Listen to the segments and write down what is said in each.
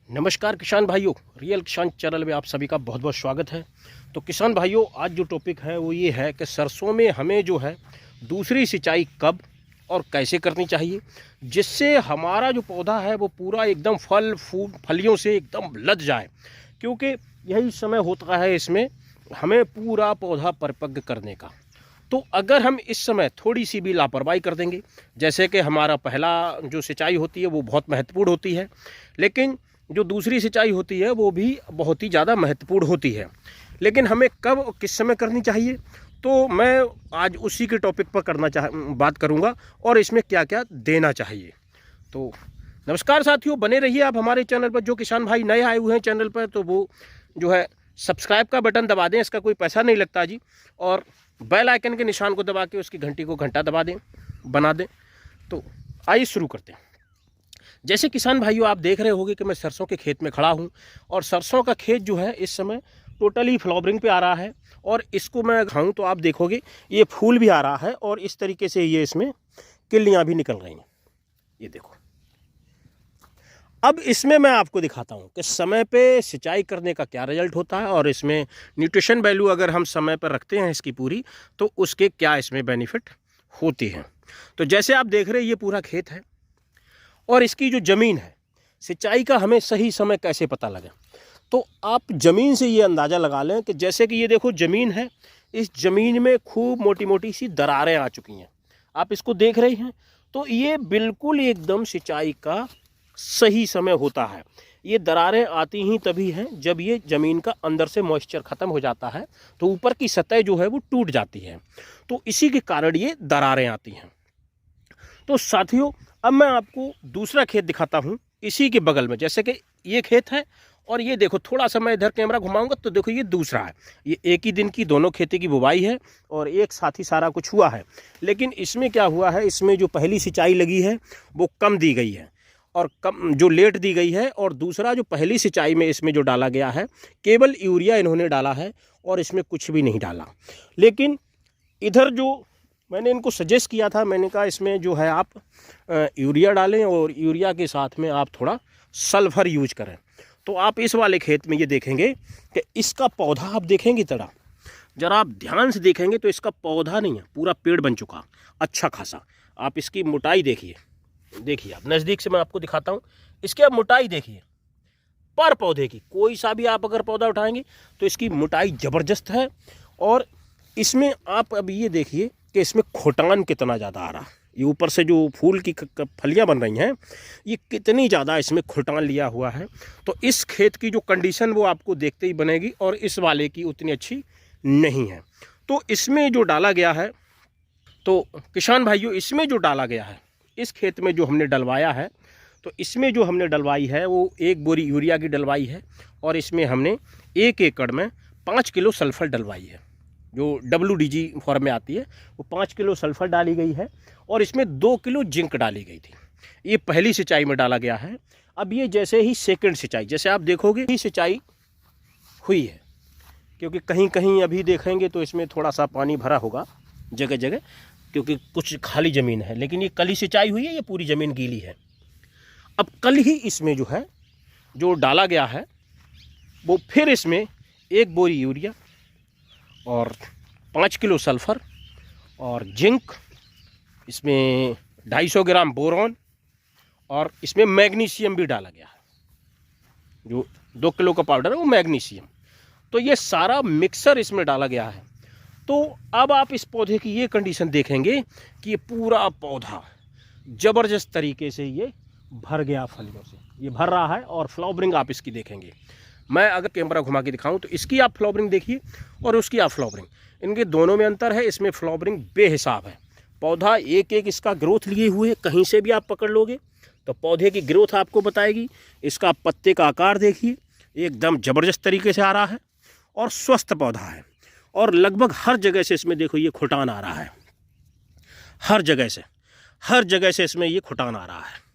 नमस्कार किसान भाइयों, रियल किसान चैनल में आप सभी का बहुत बहुत स्वागत है। तो किसान भाइयों, आज जो टॉपिक है वो ये है कि सरसों में हमें जो है दूसरी सिंचाई कब और कैसे करनी चाहिए, जिससे हमारा जो पौधा है वो पूरा एकदम फलियों से एकदम लद जाए। क्योंकि यही समय होता है इसमें हमें पूरा पौधा परिपक्व करने का। तो अगर हम इस समय थोड़ी सी भी लापरवाही कर देंगे, जैसे कि हमारा पहला जो सिंचाई होती है वो बहुत महत्वपूर्ण होती है, लेकिन जो दूसरी सिंचाई होती है वो भी बहुत ही ज़्यादा महत्वपूर्ण होती है, लेकिन हमें कब और किस समय करनी चाहिए, तो मैं आज उसी के टॉपिक पर बात करूंगा और इसमें क्या क्या देना चाहिए। तो नमस्कार साथियों, बने रहिए आप हमारे चैनल पर। जो किसान भाई नए आए हुए हैं चैनल पर तो वो जो है सब्सक्राइब का बटन दबा दें, इसका कोई पैसा नहीं लगता जी, और बेल आइकन के निशान को दबा के उसकी घंटी को घंटा दबा दें, बना दें। तो आइए शुरू करते हैं। जैसे किसान भाइयों, आप देख रहे होंगे कि मैं सरसों के खेत में खड़ा हूं और सरसों का खेत जो है इस समय टोटली फ्लावरिंग पे आ रहा है। और इसको मैं खाऊं तो आप देखोगे ये फूल भी आ रहा है और इस तरीके से ये इसमें किल्लियां भी निकल रही हैं। ये देखो, अब इसमें मैं आपको दिखाता हूं कि समय पे सिंचाई करने का क्या रिजल्ट होता है और इसमें न्यूट्रिशन वैल्यू अगर हम समय पर रखते हैं इसकी पूरी, तो उसके क्या इसमें बेनिफिट होते हैं। तो जैसे आप देख रहे हैं ये पूरा खेत है और इसकी जो ज़मीन है, सिंचाई का हमें सही समय कैसे पता लगे, तो आप ज़मीन से ये अंदाज़ा लगा लें कि जैसे कि ये देखो ज़मीन है, इस ज़मीन में खूब मोटी मोटी सी दरारें आ चुकी हैं, आप इसको देख रहे हैं। तो ये बिल्कुल एकदम सिंचाई का सही समय होता है। ये दरारें आती ही तभी हैं जब ये ज़मीन का अंदर से मॉइस्चर ख़त्म हो जाता है, तो ऊपर की सतह जो है वो टूट जाती है, तो इसी के कारण ये दरारें आती हैं। तो साथियों, अब मैं आपको दूसरा खेत दिखाता हूँ इसी के बगल में। जैसे कि ये खेत है और ये देखो, थोड़ा सा मैं इधर कैमरा घुमाऊंगा तो देखो ये दूसरा है। ये एक ही दिन की दोनों खेती की बुवाई है और एक साथ ही सारा कुछ हुआ है। लेकिन इसमें क्या हुआ है, इसमें जो पहली सिंचाई लगी है वो कम दी गई है और कम जो लेट दी गई है, और दूसरा जो पहली सिंचाई में इसमें जो डाला गया है केवल यूरिया इन्होंने डाला है और इसमें कुछ भी नहीं डाला। लेकिन इधर जो मैंने इनको सजेस्ट किया था, मैंने कहा इसमें जो है आप यूरिया डालें और यूरिया के साथ में आप थोड़ा सल्फर यूज करें। तो आप इस वाले खेत में ये देखेंगे कि इसका पौधा आप देखेंगे, जरा आप ध्यान से देखेंगे तो इसका पौधा नहीं है, पूरा पेड़ बन चुका अच्छा खासा। आप इसकी मोटाई देखिए, आप नज़दीक से मैं आपको दिखाता हूँ, इसकी आप मोटाई देखिए पर पौधे की। कोई सा भी आप अगर पौधा उठाएंगे तो इसकी मोटाई ज़बरदस्त है। और इसमें आप अब ये देखिए कि इसमें खोटान कितना ज़्यादा आ रहा है। ये ऊपर से जो फूल की फलियां बन रही हैं, ये कितनी ज़्यादा इसमें खोटान लिया हुआ है। तो इस खेत की जो कंडीशन वो आपको देखते ही बनेगी और इस वाले की उतनी अच्छी नहीं है। तो इसमें जो डाला गया है, तो किसान भाइयों, इसमें जो डाला गया है, इस खेत में जो हमने डलवाया है, तो इसमें जो हमने डलवाई है वो 1 बोरी यूरिया की डलवाई है और इसमें हमने 1 एकड़ में 5 किलो सल्फर डलवाई है। जो WDG फॉर्म में आती है वो 5 किलो सल्फर डाली गई है और इसमें 2 किलो जिंक डाली गई थी। ये पहली सिंचाई में डाला गया है। अब ये जैसे ही सेकंड सिंचाई, जैसे आप देखोगे ही सिंचाई हुई है, क्योंकि कहीं कहीं अभी देखेंगे तो इसमें थोड़ा सा पानी भरा होगा जगह जगह, क्योंकि कुछ खाली ज़मीन है, लेकिन ये कल ही सिंचाई हुई है, ये पूरी ज़मीन गीली है। अब कल ही इसमें जो है जो डाला गया है वो फिर इसमें 1 बोरी यूरिया और 5 किलो सल्फ़र और जिंक, इसमें 250 ग्राम बोरॉन और इसमें मैग्नीशियम भी डाला गया है। जो 2 किलो का पाउडर है वो मैग्नीशियम। तो ये सारा मिक्सर इसमें डाला गया है। तो अब आप इस पौधे की ये कंडीशन देखेंगे कि ये पूरा पौधा ज़बरदस्त तरीके से ये भर गया फलियों से, ये भर रहा है। और फ्लावरिंग आप इसकी देखेंगे, मैं अगर कैमरा घुमा के दिखाऊं तो इसकी आप फ्लावरिंग देखिए और उसकी आप फ्लावरिंग, इनके दोनों में अंतर है। इसमें फ्लावरिंग बेहिसाब है, पौधा एक एक इसका ग्रोथ लिए हुए, कहीं से भी आप पकड़ लोगे तो पौधे की ग्रोथ आपको बताएगी। इसका पत्ते का आकार देखिए, एकदम ज़बरदस्त तरीके से आ रहा है और स्वस्थ पौधा है। और लगभग हर जगह से इसमें देखो ये खुटान आ रहा है, हर जगह से इसमें ये खुटान आ रहा है।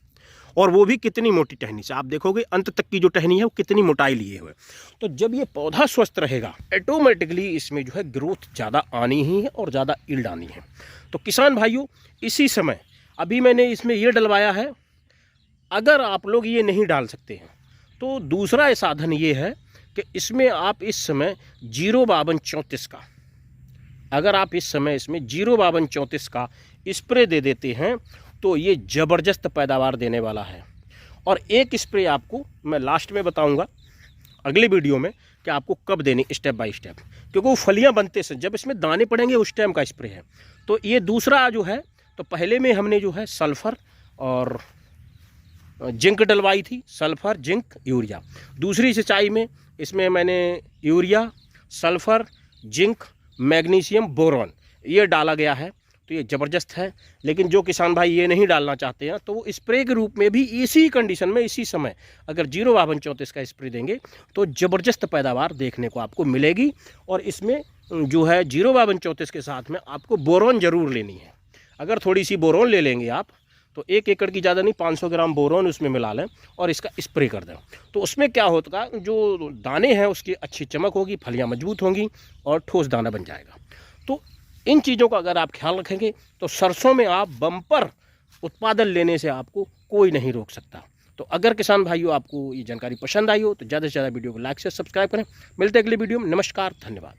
और वो भी कितनी मोटी टहनी से, आप देखोगे अंत तक की जो टहनी है वो कितनी मोटाई लिए हुए। तो जब ये पौधा स्वस्थ रहेगा, ऑटोमेटिकली इसमें जो है ग्रोथ ज़्यादा आनी ही है और ज़्यादा ईल्ड आनी है। तो किसान भाइयों, इसी समय अभी मैंने इसमें ये डलवाया है। अगर आप लोग ये नहीं डाल सकते हैं तो दूसरा साधन ये है कि इसमें आप इस समय 05234 का, अगर आप इस समय इसमें 05234 का स्प्रे दे देते हैं तो ये ज़बरदस्त पैदावार देने वाला है। और एक स्प्रे आपको मैं लास्ट में बताऊंगा अगली वीडियो में कि आपको कब देनी, स्टेप बाय स्टेप, क्योंकि वो फलियां बनते से जब इसमें दाने पड़ेंगे उस टाइम का स्प्रे है। तो ये दूसरा जो है, तो पहले में हमने जो है सल्फ़र और जिंक डलवाई थी, सल्फ़र जिंक यूरिया। दूसरी सिंचाई में इसमें मैंने urea, sulphur, zinc, magnesium, boron ये डाला गया है। तो ये ज़बरदस्त है। लेकिन जो किसान भाई ये नहीं डालना चाहते हैं तो वो स्प्रे के रूप में भी इसी कंडीशन में इसी समय अगर 05234 का स्प्रे देंगे तो ज़बरदस्त पैदावार देखने को आपको मिलेगी। और इसमें जो है 05234 के साथ में आपको बोरॉन ज़रूर लेनी है। अगर थोड़ी सी बोरॉन ले लेंगे आप तो 1 एकड़ की ज़्यादा नहीं, 500 ग्राम बोरॉन उसमें मिला लें और इसका स्प्रे कर दें। तो उसमें क्या होगा, जो दाने हैं उसकी अच्छी चमक होगी, फलियाँ मजबूत होंगी और ठोस दाना बन जाएगा। तो इन चीज़ों का अगर आप ख्याल रखेंगे तो सरसों में आप बम्पर उत्पादन लेने से आपको कोई नहीं रोक सकता। तो अगर किसान भाइयों आपको ये जानकारी पसंद आई हो तो ज़्यादा से ज़्यादा वीडियो को लाइक से सब्सक्राइब करें। मिलते हैं अगली वीडियो में। नमस्कार, धन्यवाद।